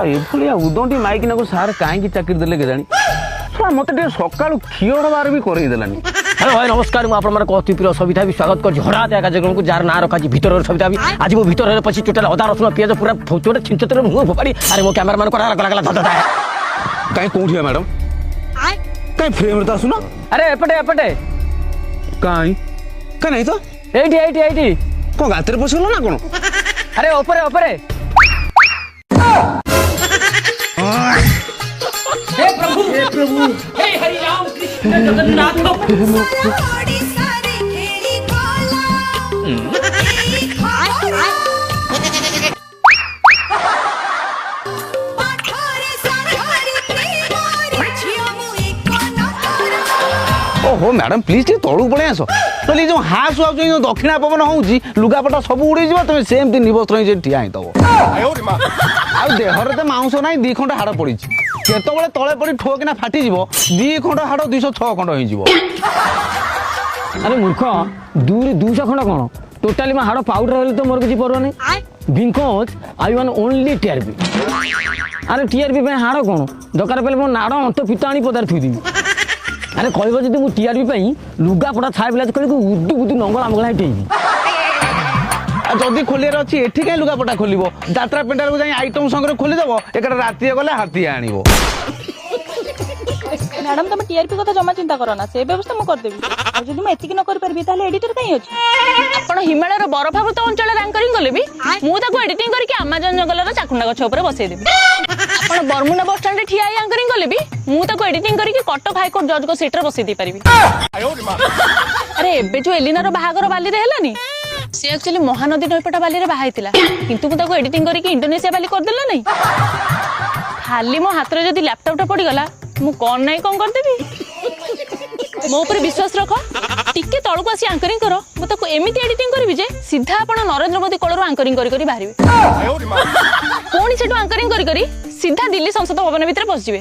एभलिया उदंटी माइकिना को सार कहीं चाकरी देले केजानी मत सका क्षीर बार भी करदेलानी। हेलो भाई नमस्कार मुझे अति प्रिय सविता भी स्वागत कर हठात कार्यक्रम को जार ना रखा भर सविता भी आज मो भर पची टोटाल अदा रसुण पिज पूरा छोटे छिंचतर मुँह फोपाड़ी अरे मो कैमरामैन कहीं कौन है मैडम कहीं फ्रेम तो आसुना अरे एपटे एपटे कहीं कहीं नहीं तो एटी एटी एटी कौन गात पशुल ना कौन अरे ओपरे ओपरे हे प्रभु हे हरि राम कृष्ण जगन्नाथ ओहो मैडम प्लीज टे तड़ू पड़े आस तो जो हास आस दक्षिणा पवन होउची लुगापटा सब उड़ी जीव तुम सेमती निबस्त्र ठिया ही दब आ देहरे तो मांस ना दी खंड हाड़ पड़ी केतबले तले पड़ी ठोकिना फाटी जीव दी खंड हाड़ 206 खंड हो अरे मूर्ख दूरी 200 खंड कौन टोटाली मैं हाड़ पाउडर हेल्ले तो मोर किसी परवा नहीं because I want only TRP अरे टीआरपी पे हाड़ कौन दरकार पहले मो नाड़ अंत फिता आनी पदार थुई देवी अरे कहब जब मुझे टीआरपी लुगा पड़ा छाए बिलाज कर उदू बुदू नंगल आमगला टेबी जदि खोलियार अच्छी एठी कहीं लुगापटा खोल जात्रा पेंटार को जाई आइटम संगे खोलीदेव एक राति गले हाथी आनिबो। मैडम तुम टीआरपी कथा जमा चिंता करना से व्यवस्था मु कर देबी और जदि मैं एतिक न कर परबी ताले एडिटर कहीं अछि आपण हिमालयर बरफावृत अंचल एंकरिंग कले भी मु ताको एडिटिंग करके अमेजन जंगलर चाकुंडा गछ ऊपर बसै देबी आपण बरमुना बस स्टैंड ठिया एंकरिंग कले भी मु ताको एडिटिंग करके कटक हाईकोर्ट जज को सीट रे बसै दी परबी। अरे एबे जो एलिनार बाहागर बाली रे हेलानी से एक्चुअली महानदी नईपटा बाली रे बाहाइतिला किंतु मु ताको एडिटिंग करके इंडोनेशिया बाली कर देला नहीं खाली मो हाथ रे जदी लैपटॉप टा पड़ी गला मु कौन नहीं कौन कर देबी मो ऊपर विश्वास रख टिके तळको आसी एंकरिंग करो मु ताको एमिति एडिटिंग करबी जे सीधा आपण नरेंद्र मोदी कोलरो एंकरिंग करी करी बाहरिबे कोनी सेटो एंकरिंग करी करी सीधा दिल्ली संसद भवन भीतर पहुंच जिवे।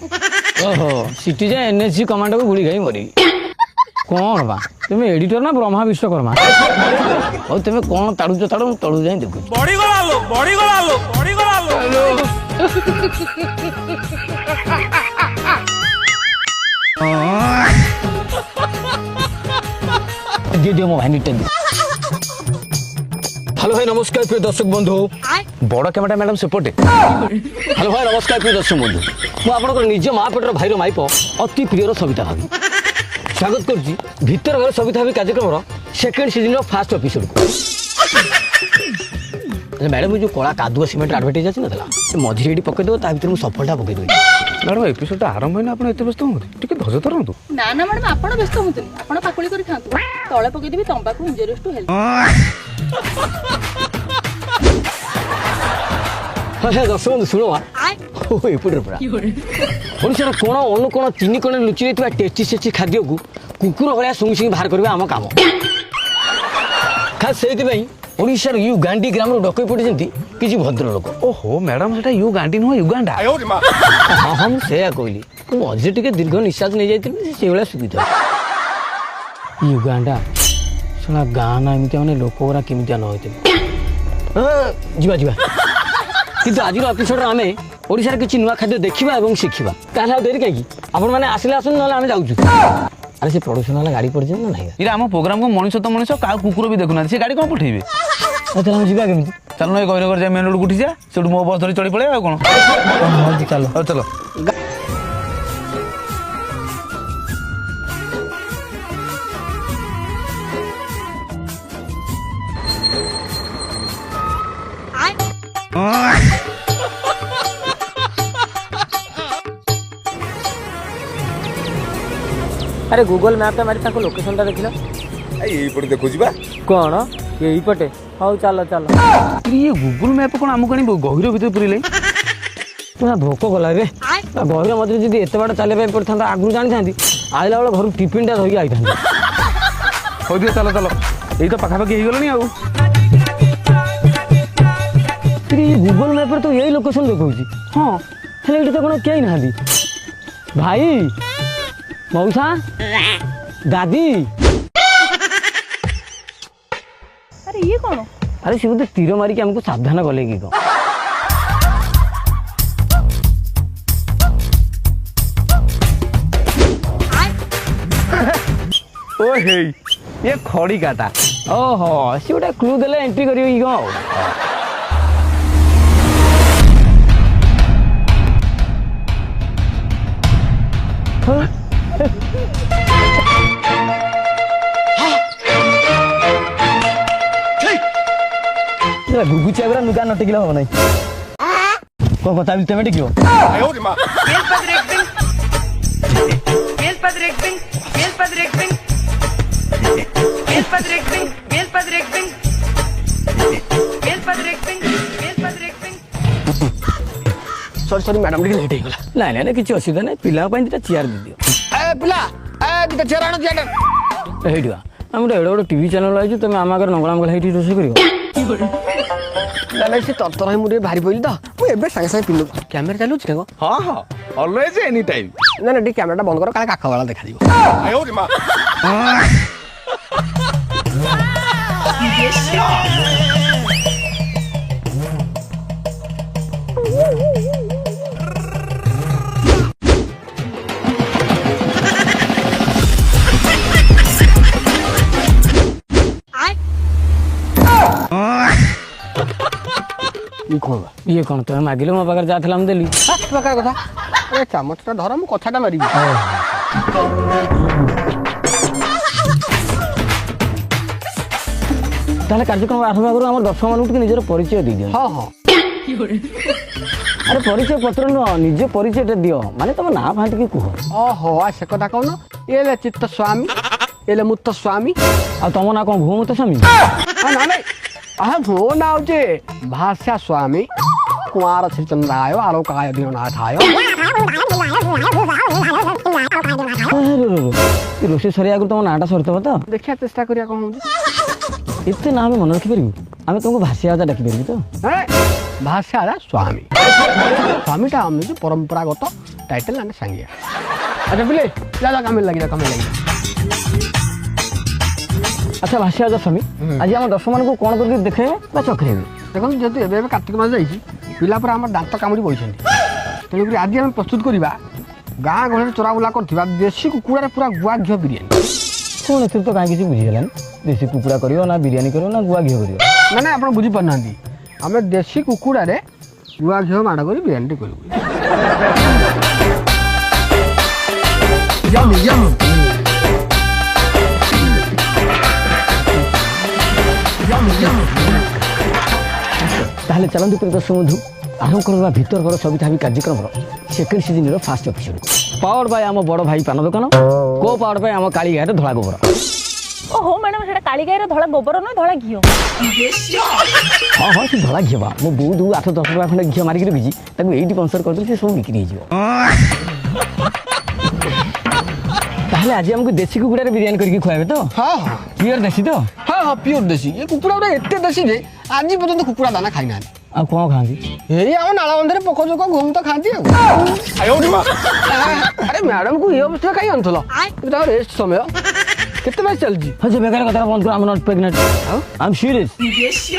ओहो सिटीजन एनएसजी कमांडो को गुली गई मरी कौन बा तुम एडिटर ना ब्रह्मा विश्वकर्मा और तुम कौन ताड़ू ताड़ू तड़ू जाए देखो बड़ी गला लो बड़ी गला लो बड़ी गला लो दे मो भाई निटन हेलो भाई नमस्कार प्रिय दर्शक बंधु बड़ कैमेरा मैडम सेपटे हेलो भाई नमस्कार प्रिय दर्शक बंधु मु आपनकर निज मापेटर भाईर माइप अति प्रियर सविता भाभी स्वागत करछि भीतर घर सविता भाभी कार्यक्रम second season row first episode को मैडम जो कला कादुआ सिमेंट एडवर्टाइज अछि नथला मझिरे एडी पके दो ता भीतर मु सफलता पके दो मैडम एपिसोड आरंभ होइना आपण एते व्यस्त होते टिके धज धरंतु ना ना मैडम आपण व्यस्त होतनी आपण पाकुली करी खांतु तळे पके देबी तंबाकू इंजरियस टू हेल्थ। हां दर्शक बंधु सुनो ओ एपुटर परा ओनसरा कोण अनु कोण चिनी कोण लुचि रेतबा टेस्टी सेची खाद्य को कुकुर भलिया सुंग बाहर करबे आम काम खास सेति पई ओडिशार यू गांडी ग्राम रो डकई पड़ी किसी भद्र लोक ओहो मैडम सेटा यू गांडी नुह युगांडा हाँ हाँ मुझे कहली मझे टे दीर्घ निश्वास नहीं जाती से भाया सुविधा युगांडा शोना गाँ ना एमती मैंने लोक गुरा केमी न होते जीवा जीवा किंतु आज एपिसोड आम ओडिशार किसी नुआ खाद्य देखा और शिखा ताल डेरी कहीं आपण मैंने आसिले आसन ना आम जाऊँ अरे से प्रोडक्शन वाला गाड़ी पड़ जाए ना नहीं इरा हम प्रोग्राम को मनीष तो मनीष का कुकुर भी देखुना से गाड़ी कौन पठेबे चल हम जीवा केमी चल ना गौरगर जाए मेन रोड को उठी जा से मो बस धरी चढ़ी पड़े आ कौन चलो चलो अरे गूगल मैप मारी ताको लोकेशन टा देखिला एई पटे देखो जीवा कौन यही पटे हाउ चलो चलो ये गूगल मैप कौन आमको कहीं गहिर भीतर पुरले तुम भोक गला रे गहिर मध्य जब एत बाट चलने पड़ता आगु जानी था आइला बेला घर टिफिन टा धरिक आई था हो दिया चलो चलो यही तो पाखापाखि हो गलनी आउ गूगल मैप तो यही लोकेशन देखा हाँ हेल्ले ये तो कौन कहीं ना भाई मौसा दादी अरे ये कौन अरे सी बोधे तीर मारिक आमको सावधान कले कि ଓ ହେଇ ଏ ଖଡି କାଟା ଓହୋ ସିଏ ଗୋଟେ କ୍ଲୁ ଦେଲେ ଏଣ୍ଟ୍ରି କରିବେ କି କ'ଣ ଗୁଗୁଚିଆ ଗୁରା ଲୁଗା ନ ଟେକିଲେ ହବ ନାହିଁ କ'ଣ କଥା ବି ତମେ ଟେକିବ ସରି ସରି ମ୍ୟାଡାମ ଟିକେ ଲେଟ୍ ହେଇଗଲା। ନାଇଁ ନାଇଁ କିଛି ଅସୁବିଧା ନାହିଁ ପିଲାଙ୍କ ପାଇଁ ଦୁଇଟା ଚେୟାର ଦେଇଦିଅ ପିଲା ଦିଟା ଚେୟାର ଆଣ ଚେୟାର ହେଇଠି ବା ଆମର ଏଡ଼େ ବଡ଼ ଟିଭି ଚ୍ୟାନେଲ ଆଇଛୁ ତମେ ଆମ ଆଗରେ ନଙ୍ଗଳା ମଙ୍ଗଳା ହେଇଠି ରୋଷେଇ କରିବ ନାଇଁ ସେ ତରତର ହେଇ ମୁଁ ଟିକେ ଭାରି ପଇଲି ତ ମୁଁ ଏବେ ସାଙ୍ଗେ ସାଙ୍ଗେ ପିଲୁ କ୍ୟାମେରା ଚାଲୁଛି ନା କଣ ହଁ ହଁ ଅଲୱେଜ ଏନି ଟାଇମ୍ ନା ନା ଟିକେ କ୍ୟାମେରାଟା ବନ୍ଦ କର କାଳେ କାଖ ବେଳା ଦେଖାଯିବ ଇଏ କ'ଣ ତମେ ମାଗିଲେ ମୋ ପାଖରେ ଯାହା ଥିଲା ମୁଁ ଦେଲି ପ୍ରକାର କଥା ଏ ଚାମଚଟା ଧର ମୁଁ କଥାଟା ମାରିବି ତାହେଲେ କାର୍ଯ୍ୟକ୍ରମ ଆରମ୍ଭ ଆଗରୁ ଆମର ଦର୍ଶକମାନଙ୍କୁ ଟିକେ ନିଜର ପରିଚୟ ଦେଇଦିଅ ହଁ ହଁ ଆରେ ପରିଚୟ ପତ୍ର ନୁହଁ ନିଜ ପରିଚୟଟା ଦିଅ ମାନେ ତମ ନାଁ ଫାଁ ଟିକେ କୁହ ଓହୋ ସେ କଥା କହୁନ ଏଲେ ଚିତ୍ତ ସ୍ୱାମୀ ଏଲେ ମୁତ୍ତ ସ୍ୱାମୀ ଆଉ ତମ ନାଁ କ'ଣ ଘୁମତ ସ୍ୱାମୀ ନା ନାଇଁ ମୋ ନାଁ ହଉଛି ଭାଷା ସ୍ୱାମୀ କୁଆର ଶ୍ରୀଚନ୍ଦ୍ରାୟ ଆଲୋକାୟ ଦିନନାଥାୟ ରୋଷେଇ ସରିବା ଆଗରୁ ତମ ନାଁଟା ସରିଥିବ ତ ଦେଖିବା ଚେଷ୍ଟା କରିବା କ'ଣ ହଉଛି ଏତେ ନାଁ ଆମେ ମନେ ରଖିପାରିବୁ ଆମେ ତମକୁ ଭାଷା ଆଦା ଡାକିପାରିବୁ ତ ଭାଷା ସ୍ୱାମୀ ସ୍ୱାମୀଟା ଆମେ ହେଉଛି ପରମ୍ପରାଗତ ଟାଇଟେଲ ଆମେ ସାଙ୍ଗିଆ ଆଚ୍ଛା ପିଲେ ଯା କାମରେ ଲାଗିଲା ଆଚ୍ଛା ଭାଷା ଆଦା ସ୍ୱାମୀ ଆଜି ଆମ ଦର୍ଶକମାନଙ୍କୁ କ'ଣ କରିକି ଦେଖେଇବେ ବା ଚଖେଇବେ ଦେଖନ୍ତୁ ଯେହେତୁ ଏବେ ଏବେ କାର୍ତ୍ତିକ ମାସ ଯାଇଛି ପିଲା ପରେ ଆମର ଦାନ୍ତ କାମୁଡ଼ି ବସିଛନ୍ତି ତେଣୁକରି ଆଜି ଆମେ ପ୍ରସ୍ତୁତ କରିବା ଗାଁ ଗହଳିରେ ଚୋରାବୁଲା କରୁଥିବା ଦେଶୀ କୁକୁଡ଼ାରେ ପୁରା ଗୁଆ ଘିଅ ବିରିୟାନୀ କ'ଣ ଏଥିରେ ତ କାହିଁ କିଛି ବୁଝିଗଲାନି ଦେଶୀ କୁକୁଡ଼ା କରିବ ନା ବିରିୟାନୀ କରିବ ନା ଗୁଆ ଘିଅ କରିବ ମାନେ ଆପଣ ବୁଝିପାରୁନାହାନ୍ତି ଆମେ ଦେଶୀ କୁକୁଡ଼ାରେ ଗୁଆ ଘିଅ ମାଡ଼ କରି ବିରିୟାନୀଟି କରିବୁ ତାହେଲେ ଚାଲନ୍ତୁ ପ୍ରିୟ ଦର୍ଶକ ବନ୍ଧୁ ଆରମ୍ଭ କରିବା ଭିତର ଘର ସବିତା ଭାବି କାର୍ଯ୍ୟକ୍ରମର ସେକେଣ୍ଡ ସିଜିନ୍ର ଫାର୍ଷ୍ଟ ଏପିସୋଡ ପାୱାର୍ଡ ବାଇ ଆମ ବଡ଼ ଭାଇ ପାନ ଦୋକାନ କୋ ପାୱାର୍ଡ ବାଇ ଆମ କାଳିଗାଁରେ ଧଳା ଗୋବର ଓହୋ ମ୍ୟାଡାମ ସେଟା କାଳିଗାଈର ଧଳା ଗୋବର ନୁହେଁ ଧଳା ଘିଅ ହଁ ହଁ ସେ ଧଳା ଘିଅ ବା ମୋ ବୋଉ 8-10 ଟଙ୍କା ଖଣ୍ଡେ ଘିଅ ମାରିକି ରଖିଛି ତାକୁ ଏଇଠି ସ୍ପନ୍ସର କରିଦେଲେ ସେ ସବୁ ବିକ୍ରି ହେଇଯିବ ତାହେଲେ ଆଜି ଆମକୁ ଦେଶୀ କୁକୁଡ଼ାରେ ବିରିୟାନୀ କରିକି ଖୁଆବେ ତ ହଁ ହଁ ପିଓର ଦେଶୀ ତ ହଁ ହଁ ପିଓର ଦେଶୀ ଏ କୁକୁଡ଼ା ଗୁଡ଼ା ଏତେ ଦେଶୀ ଯେ ଆଜି ପର୍ଯ୍ୟନ୍ତ କୁକୁଡ଼ା ଦାନା ଖାଇନାହାନ୍ତି ଆଉ କ'ଣ ଖାଆନ୍ତି ଏଇ ଆମ ନାଳ ବନ୍ଧରେ ପୋକ ଜୋକ ଘୁମ ତ ଖାଆନ୍ତି ଆଉ ଆରେ ମ୍ୟାଡାମକୁ ଏ ଅବସ୍ଥା କାହିଁ ଆଣୁଥିଲ ତାଙ୍କ ରେଷ୍ଟ ସମୟ କେତେ ମାସ ଚାଲିଛି ହଁ ସେ ବେକାର କଥା ବନ୍ଦ କର ଆମ not pregnant I M serious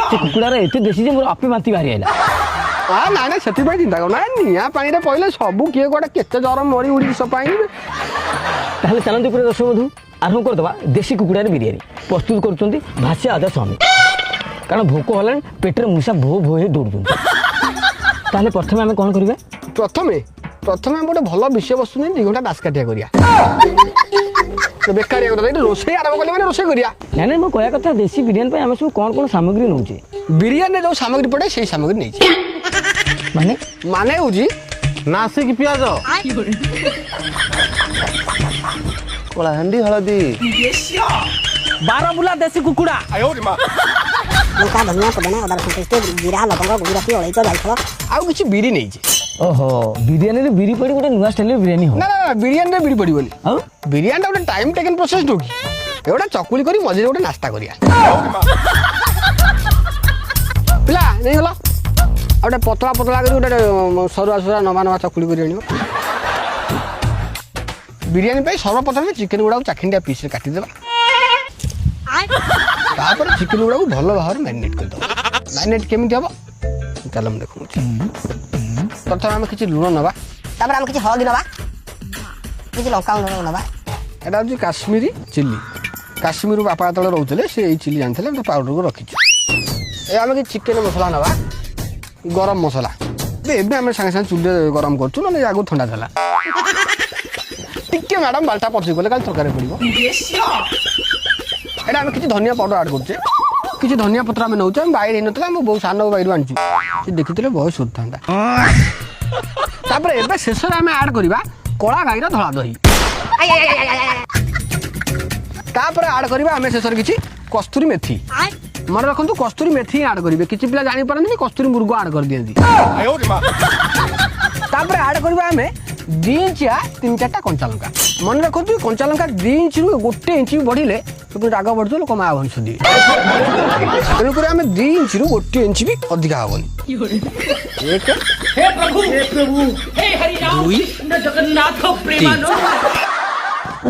ସେ କୁକୁଡ଼ାର ଏତେ ଦେଶୀ ଯେ ମୋର ଆପେ ବାନ୍ତି ବାହାରି ଆଇଲା ନାଇଁ ନାଇଁ ସେଥିପାଇଁ ଚିନ୍ତା କରୁନା ନିଆଁ ପାଣିରେ ପଇଲେ ସବୁ କିଏ କୁଆଡ଼େ କେତେ ଜ୍ୱର ମରି ଉଡ଼ିକି ସଫା ହେଇଯିବେ ତାହେଲେ ଚାଲନ୍ତୁ ପ୍ରିୟ ଦର୍ଶକ ବନ୍ଧୁ ଆରମ୍ଭ କରିଦେବା ଦେଶୀ କୁକୁଡ଼ାରେ ବିରିୟାନୀ ପ୍ରସ୍ତୁତ କରୁଛନ୍ତି ଭାଷା ଆଦା ସ୍ୱାମୀ କାରଣ ଭୋକ ହେଲାଣି ପେଟରେ ମୂଷା ଭୋ ଭୋ ହେଇ ଦୌଡ଼ୁଛନ୍ତି ତାହେଲେ ପ୍ରଥମେ ଆମେ କ'ଣ କରିବା ପ୍ରଥମେ ଆମେ ଗୋଟେ ଭଲ ବିଷୟବସ୍ତୁ ନେଇ 2 ଘଣ୍ଟା ଦାସକାଠିଆ କରିବା ବେକାରିଆ କଥା ରୋଷେଇ ଆରମ୍ଭ କଲେ ମାନେ ରୋଷେଇ କରିବା ନାଇଁ ନାଇଁ ମୁଁ କହିବା କଥା ଦେଶୀ ବିରିୟାନୀ ପାଇଁ ଆମେ ସବୁ କ'ଣ କ'ଣ ସାମଗ୍ରୀ ନେଉଛେ ବିରିୟାନୀରେ ଯେଉଁ ସାମଗ୍ରୀ ପଡ଼େ ସେଇ ସାମଗ୍ରୀ ନେଇଛି ମାନେ ହେଉଛି ନାସିକ ପିଆଜ କଳାହାଣ୍ଡି ହଳଦୀ ବାରବୁଲା ଦେଶୀ କୁକୁଡ଼ା ଲଙ୍କା ଧନିଆ ପୋଦିନା ଅଦା ରସୁଣ ପେଷ୍ଟ ଜିରା ଲବଙ୍ଗ ଗୁଜୁରାତି ଅଳେଇଚ ଜାଇଫଳ ଆଉ କିଛି ବିରି ନେଇଛି ଓହୋ ବିରିୟାନୀରେ ବିରି ପଡ଼ି ଗୋଟେ ନୂଆ ଷ୍ଟାଇଲରେ ବିରିୟାନୀ ହବ ନା ବିରିୟାନୀରେ ବିରି ପଡ଼ିବନି ଆଉ ବିରିୟାନୀଟା ଗୋଟେ ଟାଇମ୍ ଟେକିଂ ପ୍ରୋସେସ୍ ନୁହଁ କି ଏଗୁଡ଼ା ଚକୁଳି କରି ମଝିରେ ଗୋଟେ ନାସ୍ତା କରିବା ପିଲା ନେଇଗଲ ଆଉ ଗୋଟେ ପତଳା କରି ଗୋଟେ ସରୁଆ ନମା ଚକୁଳି କରି ଆଣିବ ବିରିୟାନୀ ପାଇଁ ସର୍ବପ୍ରଥମେ ଚିକେନ୍ ଗୁଡ଼ାକୁ ଚାଖିଣ୍ଡିଆ ପିସ୍ରେ କାଟିଦେବା ତାପରେ ଚିକେନ୍ ଗୁଡ଼ାକୁ ଭଲ ଭାବରେ ମ୍ୟାରିନେଟ୍ କରିଦେବା ମ୍ୟାରିନେଟ୍ କେମିତି ହେବ ଚାଲ ମୁଁ ଦେଖୁଛି ପ୍ରଥମେ ଆମେ କିଛି ଲୁଣ ନେବା ତାପରେ ଆମେ କିଛି ହଳଦୀ ନେବା କିଛି ଲଙ୍କା ଗୁଣ୍ଡ ନେବା এটা হচ্ছে কাশ্মীরি চিলি କାଶ୍ମୀରରୁ ବାପା ଯେତେବେଳେ ରହୁଥିଲେ ସେ ଏଇ ଚିଲି ଜାଣିଥିଲେ ଆମେ ପାଉଡରକୁ ରଖିଛୁ। ଏ ଆମେ କି ଚିକେନ ମସଲା ନେବା ଗରମ ମସଲା ଏବେ ଆମେ ସାଙ୍ଗେ ସାଙ୍ଗେ ଚୁଲିରେ ଗରମ କରୁଛୁ ନହେଲେ ଆଗରୁ ଥଣ୍ଡା ଥିଲା। ଟିକେ ମ୍ୟାଡ଼ାମ ବାଲ୍ଟା ପଚିଗଲେ କାଲି ତରକାରୀ ପଡ଼ିବ। ଏଇଟା ଆମେ କିଛି ଧନିଆ ପାଉଡର ଆଡ୍ କରୁଛେ କିଛି ଧନିଆ ପତ୍ର ଆମେ ନେଉଛୁ ଆମେ ବାଇରେ ହେଇନଥିଲା ଆମ ବୋଉ ସାନ ବାଇରୁ ଆଣିଛୁ ସେ ଦେଖିଥିଲେ ବୟସ ସରିଥାନ୍ତା। ତାପରେ ଏବେ ଶେଷରେ ଆମେ ଆଡ୍ କରିବା କଳା ଗାଈର ଧଳା ଦହି। ତାପରେ ଆଡ୍ କରିବା ଆମେ ଶେଷରେ କିଛି କସ୍ତୁରୀ ମେଥି। ମନେ ରଖନ୍ତୁ କସ୍ତୁରୀ ମେଥି ଆଡ୍ କରିବେ କିଛି ପିଲା ଜାଣିପାରନ୍ତିନି କସ୍ତୁରୀ ମୁର୍ଗ ଆଡ୍ କରିଦିଅନ୍ତି। ତାପରେ ଆଡ୍ କରିବା ଆମେ 2 ଇଞ୍ଚିଆ 3-4ଟା କଞ୍ଚା ଲଙ୍କା। ମନେ ରଖନ୍ତୁ କଞ୍ଚା ଲଙ୍କା 2 ଇଞ୍ଚରୁ 1 ଇଞ୍ଚ ବଢିଲେ ରାଗ ବଢିଯିବ ଲୋକ ମା ଭଂଶ ଦିଏ ତେଣୁକରି ଆମେ 2 ଇଞ୍ଚରୁ 1 ଇଞ୍ଚ ବି ଅଧିକା ହବନି।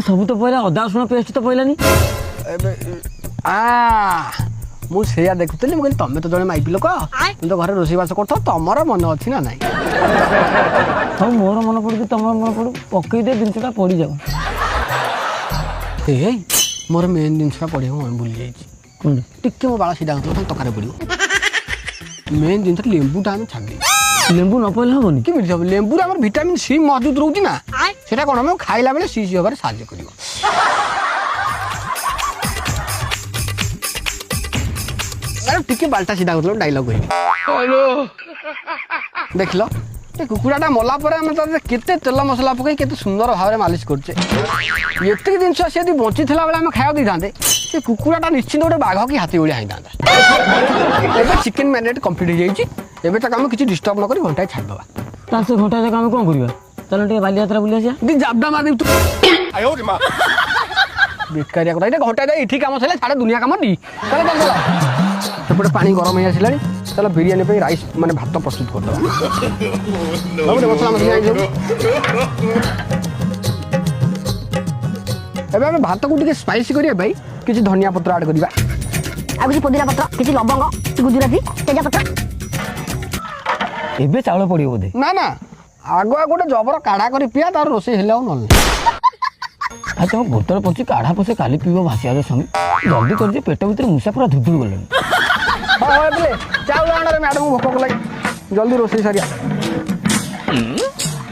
ସବୁ ତ ପଇଲା ଅଦା ରସୁଣ ପେଷ୍ଟ ତ ପଇଲାନି। ମୁଁ ସେଇଆ ଦେଖୁଥିଲି ମୁଁ କହିଲି ତମେ ତ ଜଣେ ମାଇପି ଲୋକ ତମେ ତ ଘରେ ରୋଷେଇବାସ କରୁଥିବ ତମର ମନ ଅଛି ନା ନାଇଁ। ହଉ ମୋର ମନେ ପଡୁଛି ତମର ମନେ ପଡୁ ପକେଇ ଦେ ଜିନିଷଟା ପଡିଯାଉ। ଏଇ ମୋର ମେନ୍ ଜିନିଷଟା ପଡ଼ିବ ମୁଁ ଭୁଲି ଯାଇଛି ଟିକେ ମୋ ବାଳ ସିଧା ହେଉଥିବ ତରକାରୀ ପଡ଼ିବ। ମେନ୍ ଜିନିଷ ଲେମ୍ବୁଟା ଆମେ ଛାଡ଼ିଦେବୁ। ଲେମ୍ବୁ ନ ପଇଲେ ହବନି କେମିତି ହବ ଲେମ୍ବୁରେ ଆମର ଭିଟାମିନ ସି ମହଜୁଦ ରହୁଛି ନା ସେଟା କ'ଣ ଆମେ ଖାଇଲା ବେଳେ ସି ହବାରେ ସାହାଯ୍ୟ କରିବ। ଟିକେ ବାଲ୍ଟା ସିଧା ହେଉଥିବ ଡାଇଲଗ କହିବି ଦେଖିଲ ଏ କୁକୁଡ଼ାଟା ମଲା ପରେ ଆମେ ତାର କେତେ ତେଲ ମସଲା ପକାଇ କେତେ ସୁନ୍ଦର ଭାବରେ ମାଲିସ କରୁଛେ। ଏତିକି ଜିନିଷ ସେ ଯଦି ବଞ୍ଚିଥିଲା ବେଳେ ଆମେ ଖାଇବାକୁ ଦେଇଥାନ୍ତେ ସେ କୁକୁଡ଼ାଟା ନିଶ୍ଚିନ୍ତ ଗୋଟେ ବାଘ କି ହାତୀ ଭଳିଆ ହେଇଥାନ୍ତା। ଏବେ ଚିକେନ ମ୍ୟାରିନେଟ୍ କମ୍ପ୍ଲିଟ୍ ହେଇଯାଇଛି ଏବେ ତାକୁ ଆମେ କିଛି ଡିଷ୍ଟର୍ବ ନ କରି ଘଣ୍ଟାଏ ଛାଡ଼ିଦେବା। ତା ସେ ଘଣ୍ଟା ଯାକ ଆମେ କ'ଣ କରିବା ତାହେଲେ ଟିକେ ବାଲିଯାତ୍ରା ବୁଲି ଆସିବା। ଜାବଡ଼ା ମାରିଦେବି ତୁ ବେକାରିଆ କଥା ଏଇଟା ଘଣ୍ଟା ଯାଏ ଏଠି କାମ ସରିଲା ସାଡ଼େ ଦୁନିଆ କାମ ନି ସେପଟେ ପାଣି ଗରମ ହେଇ ଆସିଲାଣି ଚାଲ ବିରିୟାନୀ ପାଇଁ ରାଇସ୍ ମାନେ ଭାତ ପ୍ରସ୍ତୁତ କରିଦେବା। ମସଲା ମସଲା ଏବେ ଆମେ ଭାତକୁ ଟିକେ ସ୍ପାଇସି କରିବା ପାଇଁ କିଛି ଧନିଆ ପତ୍ର ଆଡ୍ କରିବା ଆଉ କିଛି ପୋଦିନା ପତ୍ର କିଛି ଲବଙ୍ଗ କିଛି ଗୁଜୁରାତି ତେଜପତ୍ର। ଏବେ ଚାଉଳ ପଡ଼ିବ ବୋଧେ ନା ନା ଆଗୁଆ ଗୋଟେ ଜବର କାଢ଼ା କରି ପିଆ ତାର ରୋଷେଇ ହେଲେ ଆଉ ନହେଲେ ଆଉ ତମ ବୋତଲ ପଚି କାଢ଼ା ପଶେ କାଲି ପିଇବ ଭାସିଆର ସଙ୍ଗେ ଜଲ୍ଦି କରିଛି ପେଟ ଭିତରେ ମୂଷା ପୁରା ଧୁଧୁଳି ଗଲେଣି। ହଁ ଏବେ ଚାଉଳ ଆଣରେ ମ୍ୟାଡ଼ାମ ଭୋକ କଲାଣି ଜଲ୍ଦି ରୋଷେଇ ସାରିଆ।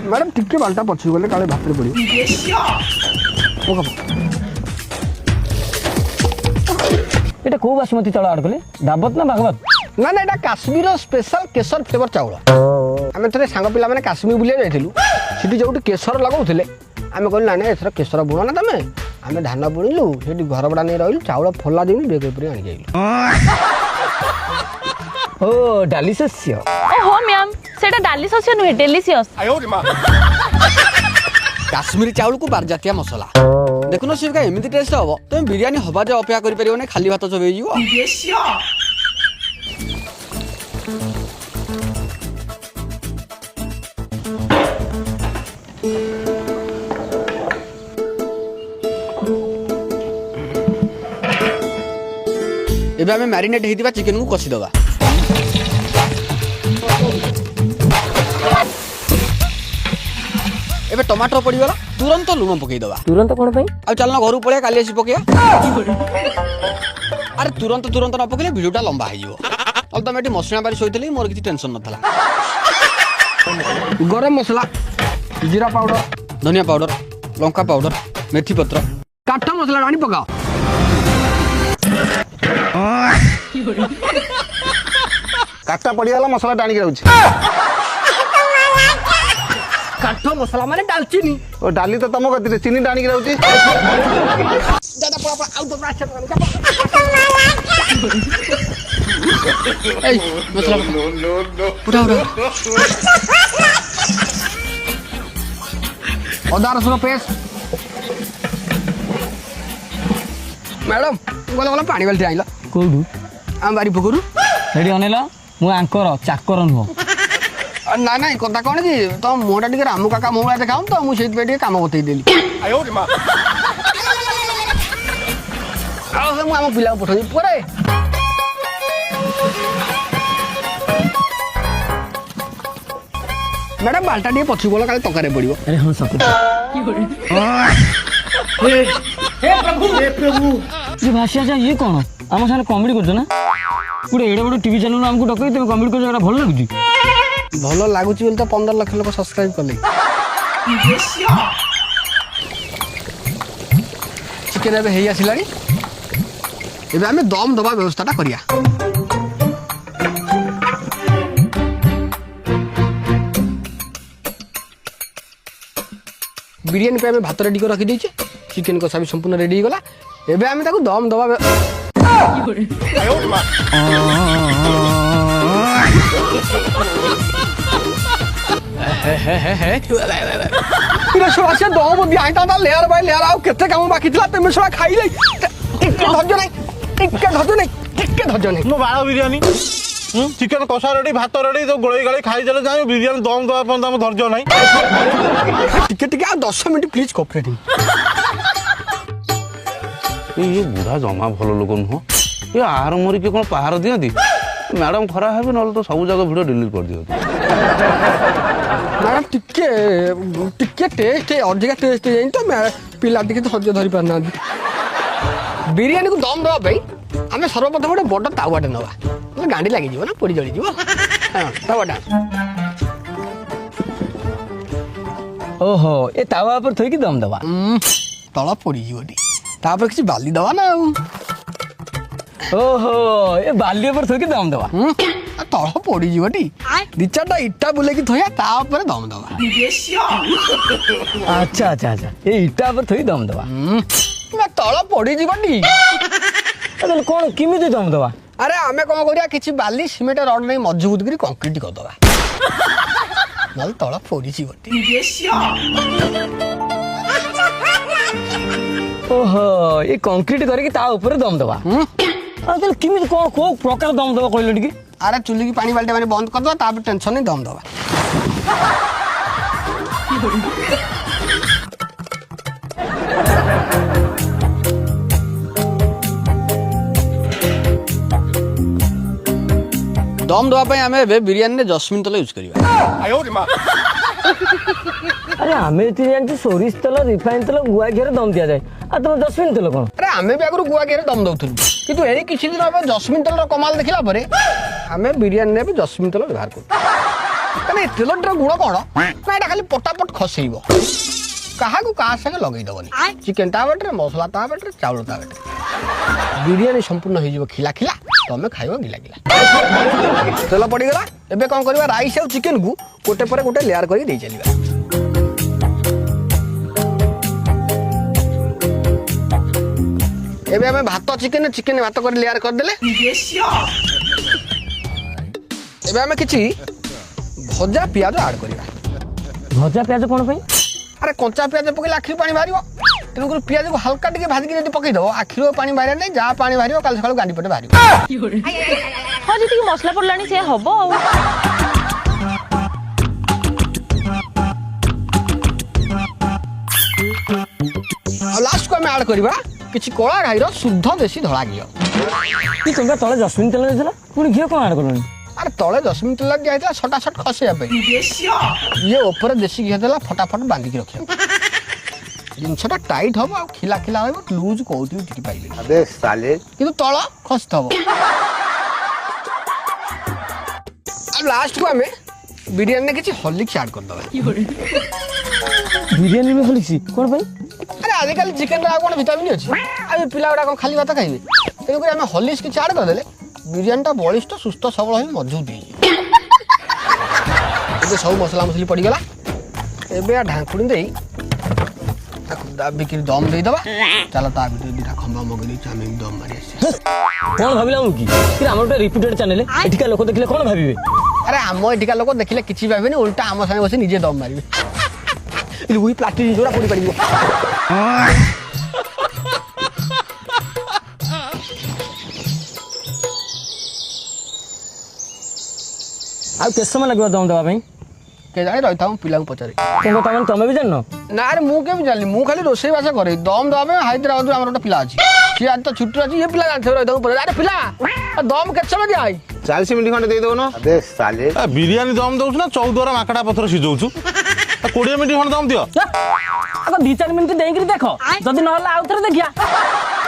ମ୍ୟାଡ଼ାମ ଟିକେ ବାଲ୍ଟା ପଛକୁ ଗଲେ କାଳେ ଭାତରେ ପଡ଼ିବ। এটা କୋଉ ବାସୁମତୀ ଚାଉଳ ଆଡ୍ କଲେ ଦାବତ ନା ଭାଗବତ? ନା ନା ଏଇଟା କାଶ୍ମୀର ସ୍ପେଶାଲ କେଶର ଫ୍ଲେଭର ଚାଉଳ। ଆମେ ଥରେ ସାଙ୍ଗ ପିଲାମାନେ କାଶ୍ମୀର ବୁଲିବାକୁ ଯାଇଥିଲୁ ସେଠି ଯୋଉଠି କେଶର ଲଗାଉଥିଲେ ଆମେ କହିଲୁ ନାଇଁ ଏଥର କେଶର ବୁଣ ନା ତମେ ଆମେ ଧାନ ବୁଣିଲୁ ସେଠି ଘର ଭଡ଼ା ନେଇ ରହିଲୁ ଚାଉଳ ଫଲା ଦିନ ବେଗ ଉପରେ ଆଣିକି ଆଇଲୁ। ଓ ଡାଲି ଶସ୍ୟ ଓହୋ ମ୍ୟାମ୍ ସେଟା ଡାଲି ଶସ୍ୟ ନୁହେଁ ଡେଲିସିୟସ୍। କାଶ୍ମୀରୀ ଚାଉଳକୁ ବାରଜାତିଆ ମସଲା ଦେଖୁନ ସେ ଏମିତି ଟେଷ୍ଟ ହବ ତମେ ବିରିୟାନୀ ହବା ଯେ ଅପେକ୍ଷା କରିପାରିବନି ଖାଲି ଭାତ ଚୋବେଇଯିବ। ଏବେ ଆମେ ମ୍ୟାରିନେଟ୍ ହେଇଥିବା ଚିକେନକୁ କଷିଦେବା। ଏବେ ଟମାଟର ପଡ଼ିଗଲା ତୁରନ୍ତ ଲୁଣ ପକେଇଦେବା। ତୁରନ୍ତ କ'ଣ ପାଇଁ? ଆଉ ଚାଲୁନ ଘରକୁ ପଳେଇବା କାଲି ଆସି ପକେଇବା। ଆରେ ତୁରନ୍ତ ତୁରନ୍ତ ନ ପକେଇଲେ ଭିଡ଼ିଓଟା ଲମ୍ବା ହେଇଯିବ। ଆଉ ତମେ ଏଠି ମସଲା ପାରି ଶୋଇଥିଲି ମୋର କିଛି ଟେନସନ୍ ନଥିଲା। ଗରମ ମସଲା ଜିରା ପାଉଡର ଧନିଆ ପାଉଡର ଲଙ୍କା ପାଉଡର ମେଥି ପତ୍ର କାଠ ମସଲା ଆଣି ପକାଅ। କାଠଟା ପଡ଼ିଗଲା ମସଲା ଟାଣିକି ଯାଉଛି। କାଠ ମସଲା ମାନେ ଡାଲଚିନି ଓ ଡାଲି ତ ତମ ଗତିରେ ଚିନି ଟାଣିକି ଯାଉଛି। ଏଇ ମସଲା ଉଠା ଉଠା ଅଦା ରସୁଣ ପେଷ୍ଟ ମ୍ୟାଡ଼ାମ ଗଲା ଗଲା ପାଣି ବାଲ୍ଟି ଆଣିଲ କୋଉଠୁ? ଆମ ବାରି ପୋଖରୁ ସେଠି ଅନେଇଲ ମୁଁ ଆଙ୍କର ଚାକର ନୁହଁ। ନାଇଁ ନାଇଁ କଥା କ'ଣ କି ତମ ମୁହଁଟା ଟିକେ ରାମୁ କାକା ମୁହଁ ଭଳିଆ ଦେଖାଉନି ତ ମୁଁ ସେଇଥିପାଇଁ ଟିକେ କାମ ବତେଇ ଦେଲି। ଆଉ ମୁଁ ଆମ ପିଲାକୁ ପଠେଇବି ପରେ। ମ୍ୟାଡ଼ାମ ବାଲ୍ଟା ଟିକେ ପଛକୁ ଗଲା କାଳେ ତରକାରୀ ପଡ଼ିବ। ଆରେ ହଁ ସତ ଯେ ଭାସି ଆଚ୍ଛା ଇଏ କ'ଣ ଆମ ସାଙ୍ଗରେ କମେଡି କରୁଛ ନା? ଗୋଟେ ଏଡ଼େ ବଡ଼ ଟିଭି ଚ୍ୟାନେଲ ଆମକୁ ଡକେଇ ତମେ କମେଡି କରୁଛ, ଏଇଟା ଭଲ ଲାଗୁଛି? ଭଲ ଲାଗୁଛି ବୋଲି ତ 15 ଲକ୍ଷ ଲୋକ ସବସ୍କ୍ରାଇବ କଲେ। ଚିକେନ ଏବେ ହେଇ ଆସିଲାଣି, ଏବେ ଆମେ ଦମ ଦବା ବ୍ୟବସ୍ଥାଟା କରିବା। ବିରିୟାନୀ ପାଇଁ ଆମେ ଭାତ ରେଡି କରି ରଖିଦେଇଛେ, ଚିକେନ କଷା ବି ସମ୍ପୂର୍ଣ୍ଣ ରେଡି ହେଇଗଲା। ଏବେ ଆମେ ତାକୁ ଦମ ଦବା ସେ ଦମ ଦିଆହେଇଥାନ୍ତା ଲେୟାର ବାଇ ଲେୟାର। ଆଉ କେତେ କାମ ବାକି ଥିଲା, ତେମେ ଶଳା ଖାଇଲେ। ଟିକେ ଧୈର୍ଯ୍ୟ ନାହିଁ, ଟିକେ ଧୈର୍ଯ୍ୟ ନାହିଁ, ଟିକେ ଧୈର୍ଯ୍ୟ ନାହିଁ। ମୋ ବାଳ ବିରିୟାନୀ ଚିକେନ କଷା ରେଡି, ଭାତ ରେଡି, ତ ଗୋଳେଇ ଗାଳି ଖାଇଦେଲେ ଯାଇ ବିରିୟାନୀ ଦମ ଦେବା ପର୍ଯ୍ୟନ୍ତ ଆମ ଧୈର୍ଯ୍ୟ ନାହିଁ। ଟିକେ ଟିକେ ଆଉ 10 ମିନିଟ୍ ପ୍ଲିଜ କୋପରେଟ୍। ଇଏ ବୁଢ଼ା ଜମା ଭଲ ଲୋକ ନୁହଁ। ଏ ଆହାର ମରିକି କ'ଣ ପାହାର ଦିଅନ୍ତି? ମ୍ୟାଡ଼ାମ ଖରାପ ହେବେ, ନହେଲେ ତ ସବୁ ଯାକ ଭିଡ଼ିଓ ଡିଲିଟ୍ କରିଦିଅନ୍ତି। ମ୍ୟାଡ଼ାମ ଟିକେ ଟିକେ ଟେଷ୍ଟ ଅଧିକା ଟେଷ୍ଟ ହେଇଯାଇ ତ ପିଲା ଟିକେ ଧୈର୍ଯ୍ୟ ଧରି ପାରୁନାହାନ୍ତି। ବିରିୟାନୀକୁ ଦମ ଦେବା ପାଇଁ ଆମେ ସର୍ବପ୍ରଥମେ ଗୋଟେ ବଡ଼ ତାୱାଟେ ନେବା, ନହେଲେ ଗାଣ୍ଡି ଲାଗିଯିବ ନା, ପୋଡ଼ି ଜଳିଯିବ। ହଁ ତାୱାଟା ଓହୋ, ଏ ତାୱା ଉପରେ ଥୋଇକି ଦମ ଦେବା। ତଳ ପୋଡ଼ିଯିବ ଟିକେ, ତାପରେ କିଛି ବାଲି ଦେବା ନା। ଆଉ ଓହୋ, ଏ ବାଲି ଉପରେ ଥୋଇକି ଦମ ଦେବା। ତଳ ପୋଡ଼ିଯିବ ଟି, 2-4ଟା ଇଟା ବୁଲେଇକି ଥୋଇବା, ତା ଉପରେ ଦମ ଦେବା। ଆଚ୍ଛା ଆଚ୍ଛା ଆଚ୍ଛା, ଏ ଇଟା ଉପରେ ଥୋଇ ଦମ ଦେବା। ତଳ ପୋଡ଼ିଯିବ ଟି। ତାହେଲେ କ'ଣ କେମିତି ଦମ ଦେବା? ଆରେ ଆମେ କ'ଣ କରିବା, କିଛି ବାଲି ସିମେଣ୍ଟ ରଡ୍ ନେଇ ମଜବୁତ କରି କଂକ୍ରିଟ କରିଦେବା, ନହେଲେ ତଳ ପୋଡ଼ିଯିବ ଟି। ଓହୋ, ଏ କଂକ୍ରିଟ କରିକି ତା ଉପରେ ଦମ ଦେବା। ତାହେଲେ କେମିତି କ'ଣ କୋଉ ପ୍ରକାର ଦମ ଦେବା କହିଲ ଟିକେ? ଆରେ ଚୁଲିକି ପାଣି ବାଲ୍ଟି ମାନେ ବନ୍ଦ କରିଦେବା, ତାପରେ ଟେନସନ ନେଇ ଦମ ଦେବା। ଦମ ଦେବା ପାଇଁ ଆମେ ଏବେ ବିରିୟାନୀରେ ଜସ୍ମିନ ତେଲ ୟୁଜ୍ କରିବା। ଆରେ ଆମେ ଏଠି ଜାଣିଛୁ ସୋରିଷ ତେଲ, ରିଫାଇନ ତେଲ, ଗୁଆ ଘିଅରେ ଦମ ଦିଆଯାଏ, ଆଉ ତମ ଜସ୍ମିନ ତେଲ କ'ଣ? ଆରେ ଆମେ ବି ଆଗରୁ ଗୁଆ ଘିଅରେ ଦମ ଦଉଥିଲୁ, କିନ୍ତୁ ଏଇ କିଛି ଦିନ ହେବ ଜସ୍ମିନ ତେଲର କମାଲ ଦେଖିଲା ପରେ ଆମେ ବିରିୟାନୀରେ ବି ଜସ୍ମିନ ତେଲ ବ୍ୟବହାର କରୁ। କାରଣ ଏ ତେଲଟିର ଗୁଣ କ'ଣ ନା, ଏଇଟା ଖାଲି ପଟାପଟ ଖସେଇବ, କାହାକୁ କାହା ସାଙ୍ଗେ ଲଗେଇ ଦେବନି। ଚିକେନ ତା ବାଟରେ, ମସଲା ତା ବାଟରେ, ଚାଉଳ ତା ବାଟରେ, ବିରିୟାନୀ ସମ୍ପୂର୍ଣ୍ଣ ହେଇଯିବ ଖିଲା ଖିଲା, ତମେ ଖାଇବ ଗିଲା ଗିଲା। ତେଲ ପଡ଼ିଗଲା, ଏବେ କ'ଣ କରିବା, ରାଇସ୍ ଆଉ ଚିକେନକୁ ଗୋଟେ ପରେ ଗୋଟେ ଲେୟାର କରିକି ଦେଇ ଚାଲିବା। ଏବେ ଆମେ ଭାତ ଚିକେନ, ଚିକେନ ଭାତ କରି ଲେୟାର କରିଦେଲେ। ଏବେ ଆମେ କିଛି ଭଜା ପିଆଜ ଆଡ୍ କରିବା। ଭଜା ପିଆଜ କ'ଣ ପାଇଁ? ଆରେ କଞ୍ଚା ପିଆଜ ପକେଇଲେ ଆଖିରୁ ପାଣି ବାହାରିବ, ତେଣୁକରି ପିଆଜକୁ ହାଲକା ଟିକେ ଭାଜିକି ଯଦି ପକେଇଦବ, ଆଖିରୁ ପାଣି ବାହାରିବ ନାହିଁ, ଯାହା ପାଣି ବାହାରିବ କାଲି ସକାଳୁ ଗାଣ୍ଡି ପଟେ ବାହାରିବ। ହଁ, ଯେତିକି ମସଲା ପଡ଼ିଲାଣି ସେ ହବ ଆଉ। ଆଉ ଲାଷ୍ଟକୁ ଆମେ ଆଡ୍ କରିବା କିଛି କଳା ଘାଇର ଶୁଦ୍ଧ ଦେଶୀ ଧଳା ଘିଅ। କି ଟଙ୍କା ତଳେ ଜସ୍ମିନ ତେଲ ଦେଇଥିଲା, ପୁଣି ଘିଅ କ'ଣ ଆଡ୍ କଲଣି? ଆରେ ତଳେ ଜସ୍ମିନ ତେଲ ଦିଆଯାଇଥିଲା ସଟାସଟ ଖସେଇବା ପାଇଁ, ଇଏ ଉପରେ ଦେଶୀ ଘିଅ ଦେଲା ଫଟାଫଟ ବାନ୍ଧିକି ରଖିବା। ଜିନିଷଟା ଟାଇଟ୍ ହବ ଆଉ ଖିଲା ଖିଲା ରହିବ, ଲୁଜ୍ କୋଉଠି ବି ଟିକେ ପାଇବେନି, କିନ୍ତୁ ତଳ ଖସିଥବ। ଆଉ ଲାଷ୍ଟକୁ ଆମେ ବିରିୟାନୀରେ କିଛି ହର୍ଲିକ୍ସ ଆଡ୍ କରିଦେବା। ବିରିୟାନୀ ବି ହଲିଛି କ'ଣ ପାଇଁ? ଆରେ ଆଜିକାଲି ଚିକେନରେ ଆଉ କ'ଣ ଭିଟାମିନ୍ ଅଛି? ଆଉ ଏ ପିଲା ଗୁଡ଼ା କ'ଣ ଖାଲି ଭାତ ଖାଇବେ? ତେଣୁକରି ଆମେ ହର୍ଲିକ୍ସ କିଛି ଆଡ୍ କରିଦେଲେ ବିରିୟାନୀଟା ବଳିଷ୍ଠ, ସୁସ୍ଥ ସବଳ ହୋଇ ମଜବୁତ ହେଇଯିବ। ଏବେ ସବୁ ମସଲା ମସଲି ପଡ଼ିଗଲା, ଏବେ ଢାଙ୍କୁଣି ଦେଇ ତାକୁ ଦାବିକିରି ଦମ୍ ଦେଇଦେବା। ଚାଲ ତା ଭିତରେ ଦୁଇଟା ଖମ୍ବା ମଗେଇ ଦେଇଛୁ, ଆମେ ବି ଦମ୍ ମାରି ଆସିବା। କ'ଣ ଭାବିଲା ମୁଁ କି ଆମର ଗୋଟେ ରିପୁଟେଡ୍ ଚ୍ୟାନେଲ, ଏଠିକା ଲୋକ ଦେଖିଲେ କ'ଣ ଭାବିବେ? ଆରେ ଆମ ଏଠିକା ଲୋକ ଦେଖିଲେ କିଛି ଭାବିବେନି, ଓଲଟା ଆମ ସାଙ୍ଗେ ବସି ନିଜେ ଦମ୍ ମାରିବେ। ଉଇ ପ୍ଲାଷ୍ଟିକ ଜିନିଷଗୁଡ଼ା ପୋଡ଼ି ପାରିବ। ଆଉ କେତେ ସମୟ ଲାଗିବ ଦମ ଦେବା ପାଇଁ? କେଜାଣି ରହିଥାଉ, ପିଲାଙ୍କୁ ପଚାରେ। ତମେ ବି ଜାଣିନ? ନା ଆରେ ମୁଁ କେମିତି ଜାଣିଲି, ମୁଁ ଖାଲି ରୋଷେଇବାସ କରେ। ଦମ୍ ଦେବା ପାଇଁ ହାଇଦ୍ରାବାଦରୁ ଆମର ଗୋଟେ ପିଲା ଅଛି, ସିଏ ଆଜି ତ ଛୁଟିରେ ଅଛି, ଇଏ ପିଲା ଜାଣିଥିବ, ରହିଥାଉ ପଚାରେ। ଆରେ ପିଲା, ଦମ୍ କେତେ ସମୟ ଦିଆ? 40 ମିନିଟ୍ ଖଣ୍ଡେ ଦେଇଦେଉନ। ବିରିୟାନୀ ଦମ ଦଉଛୁ ନା ଚଉଦୁଆର ମାଙ୍କଡା ପଥର ସିଝଉଛୁ? 20 ମିନିଟ୍ ଖଣ୍ଡେ ଦମ ଦିଅ। ଆଗ 2-4 ମିନିଟ୍ ଦେଇକିରି ଦେଖ, ଯଦି ନହେଲେ ଆଉ ଥରେ ଦେଖିଆ।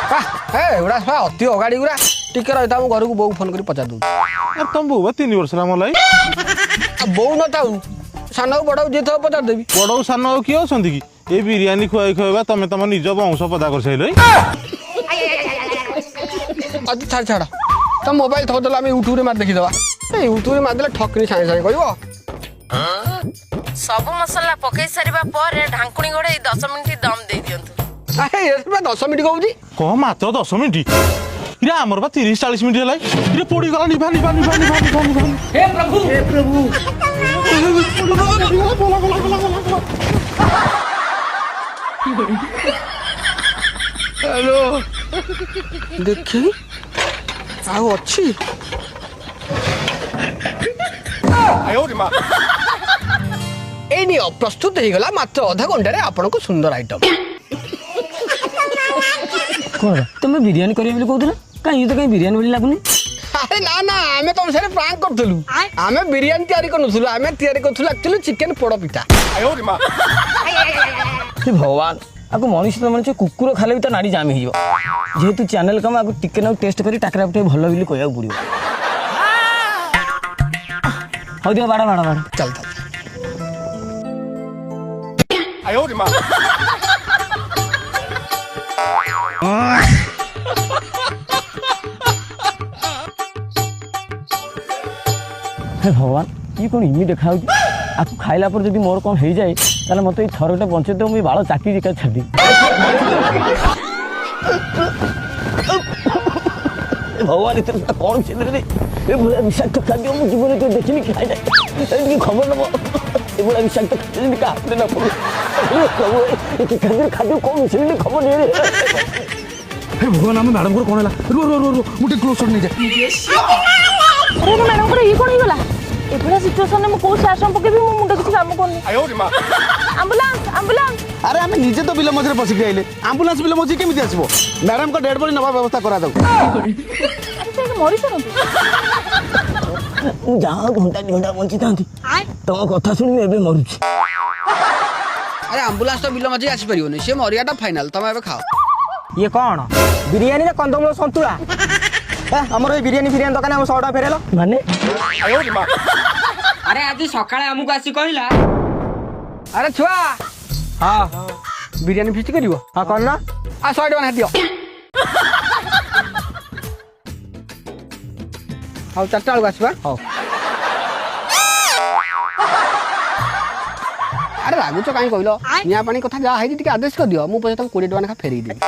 ଏଗୁଡ଼ା ସବୁ ଅତି ଅଗାଡ଼ି ଗୁଡ଼ା ଟିକେ ରହିଥା ମୁଁ ଘରକୁ ବୋଉ ଫୋନ୍ କରି ପଚାରି ଦଉଛି। ଆରେ ତମ ବୋଉ ବା 3 ବର୍ଷ ହେଲା ମଲାଇ। ବୋଉ ନଥାଉ ସାନକୁ ବଡ଼କୁ ଯିଏ ଥିବ ପଚାରିଦେବି। ବଡ଼ଉ ସାନ ଆଉ କିଏ ଅଛନ୍ତି କି? ଏଇ ବିରିୟାନୀ ଖୁଆଇ ଖୁଆଇବା ତମେ ତମ ନିଜ ବଂଶ ପଦା କରିସାଇଲ। ଆଜି ଛାଡ଼ ତମ ମୋବାଇଲ ଥୋଇଦେଲେ ଆମେ ୟୁଟ୍ୟୁବରେ ମାରି ଦେଖିଦେବା। ୟୁଟ୍ୟୁବରେ ମାରିଦେଲେ ଠକିନି ସାଙ୍ଗେ ସାଙ୍ଗେ କହିବ। ସବୁ ମସଲା ପକେଇ ସାରିବା ପରେ ଢାଙ୍କୁଣୀ ଘୋଡେଇ 10 ମିନିଟ୍ ଦମ୍ ଦେଇ ଦିଅନ୍ତୁ। 10 ମିନିଟ୍ କହୁଛି। କହ ମାତ୍ର 10 ମିନିଟ୍? ଇରେ ଆମର ବା 30-40 ମିନିଟ୍ ହେଲା। ଇରେ ପୋଡ଼ିଗଲା। ନିଭା। हे प्रभु ହ୍ୟାଲୋ ଦେଖି ଆଉ ଅଛି। ଏଇ ନିଅ ପ୍ରସ୍ତୁତ ହେଇଗଲା ମାତ୍ର ଅଧା ଘଣ୍ଟାରେ ଆପଣଙ୍କୁ ସୁନ୍ଦର ଆଇଟମ। କଣ ତମେ ବିରିୟାନୀ କରିବ ବୋଲି କହୁଥିଲ? କାଇଁ ଇଏ ତ କାଇଁ ବିରିୟାନୀ ଭଳି ଲାଗୁନି। ଆରେ ନା ଆମେ ତମ ସାଙ୍ଗରେ ପ୍ରାଙ୍କ କରୁଥିଲୁ। ଆମେ ବିରିୟାନୀ ତିଆରି କରୁନଥିଲୁ, ଆମେ ତିଆରି କରୁଥିଲୁ ଆକ୍ଚୁଆଲି ଚିକେନ ପୋଡ଼ ପିଠା। हे भगवान आको मनुष्य तो मनुष्य कुकुर खाले भी तो नाड़ी जाम हो जेहेतु चैनल कम आको टिके ना टेस्ट करी टाकरा उठे भल बोली कहया पड़ो। हो दियो बाड़ा चल हे भगवान ये कौन इमी देखा आपको खाइला पर जब मोर कौन हो जाए ताले मत थरटे बंचे तो मुझे बाल चाकी जिका छाड़ी। भगवान इतना कौन रे विषाक्त खाद्य मु जीवन तो देखनी खाई खबर नब ये विषाक्त खाद्य हाथ न पड़े खाद्य कौन मिले खबर नहीं। हे भगवान आम मैडम को कौन है रो रो रो रो मुझे क्लोज नहीं जाए। अरे मैडम को ये कौन होगा एभला सिचुएशन में को आश्रम पके भी मो मुंड किसी काम करनी। एम्बुलेंस अरे आम निजे तो बिल मझे पशिक आइले आम्बुलांस बिल मझे केमी आसो मैडम को डेड बॉडी नवा व्यवस्था करा दो। मरी सारंतु जहाँ घंटा 2 घंटा बंची था तुम कथा शुणी मरुच। अरे आम्बुलांस तो बिल मझे आसपारे सी मरियाटा फाइनाल तुम ए खाओ। ये कौन बिरियानी ना कंदमूल संतुला हमर बिरियानी फिरियानी दुकान हम 100 टका फेरेलो माने। अरे आज सकाळे हमकु आसी कहिला। अरे छुआ हाँ बिरियानी फिस्ट करिवो। हाँ कौन ना 100 टका दियो। हाँ 4टा बेलू आसवा। हाँ अरे रागुच कहीं कहल निया पानी कथा जहाँ है आदेश कर दियो मु पैसा तुम 20 टका फेरी देवी।